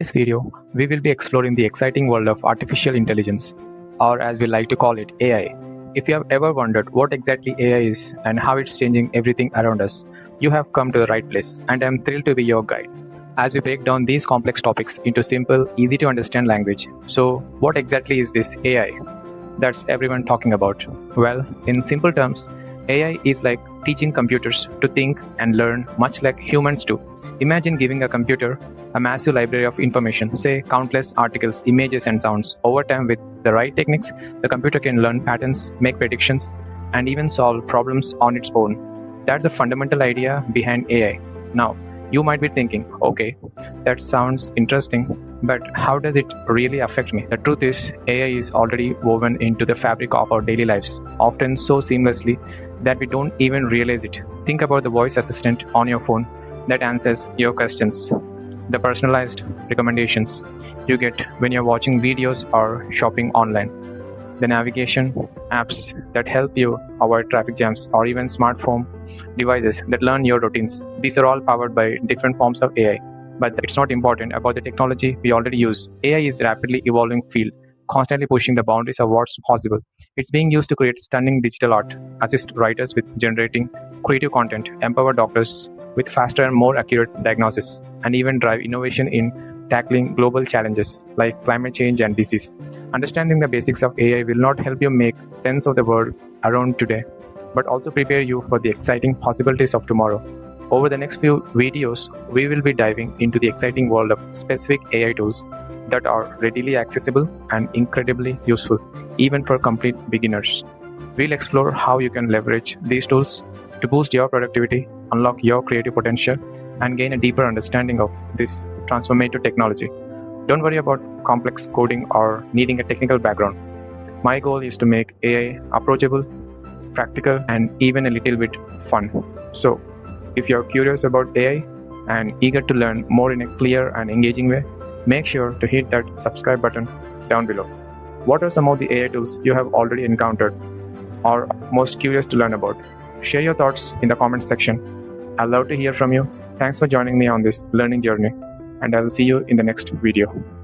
this video, we will be exploring the exciting world of artificial intelligence, or as we like to call it, AI. If you have ever wondered what exactly AI is and how it's changing everything around us, you have come to the right place, and I'm thrilled to be your guide as we break down these complex topics into simple, easy to understand language. So, what exactly is this AI that's everyone talking about? Well, in simple terms, AI is like teaching computers to think and learn much like humans do. Imagine giving a computer a massive library of information, say countless articles, images, and sounds. Over time, with the right techniques, the computer can learn patterns, make predictions, and even solve problems on its own. That's the fundamental idea behind AI. Now, you might be thinking, okay, that sounds interesting, but how does it really affect me? The truth is, AI is already woven into the fabric of our daily lives, often so seamlessly that we don't even realize it. Think about the voice assistant on your phone that answers your questions, the personalized recommendations you get when you're watching videos or shopping online, the navigation apps that help you avoid traffic jams, or even smart home devices that learn your routines. These are all powered by different forms of AI. But it's not important about the technology we already use. AI is a rapidly evolving field, constantly pushing the boundaries of what's possible. It's being used to create stunning digital art, assist writers with generating creative content, empower doctors with faster and more accurate diagnosis, and even drive innovation in tackling global challenges like climate change and disease. Understanding the basics of AI will not help you make sense of the world around today, but also prepare you for the exciting possibilities of tomorrow. Over the next few videos, we will be diving into the exciting world of specific AI tools that are readily accessible and incredibly useful, even for complete beginners. We'll explore how you can leverage these tools to boost your productivity, unlock your creative potential, and gain a deeper understanding of this transformative technology. Don't worry about complex coding or needing a technical background. My goal is to make AI approachable, practical, and even a little bit fun. So, if you're curious about AI and eager to learn more in a clear and engaging way, make sure to hit that subscribe button down below. What are some of the AI tools you have already encountered or most curious to learn about? Share your thoughts in the comments section. I'd love to hear from you. Thanks for joining me on this learning journey, and I'll see you in the next video.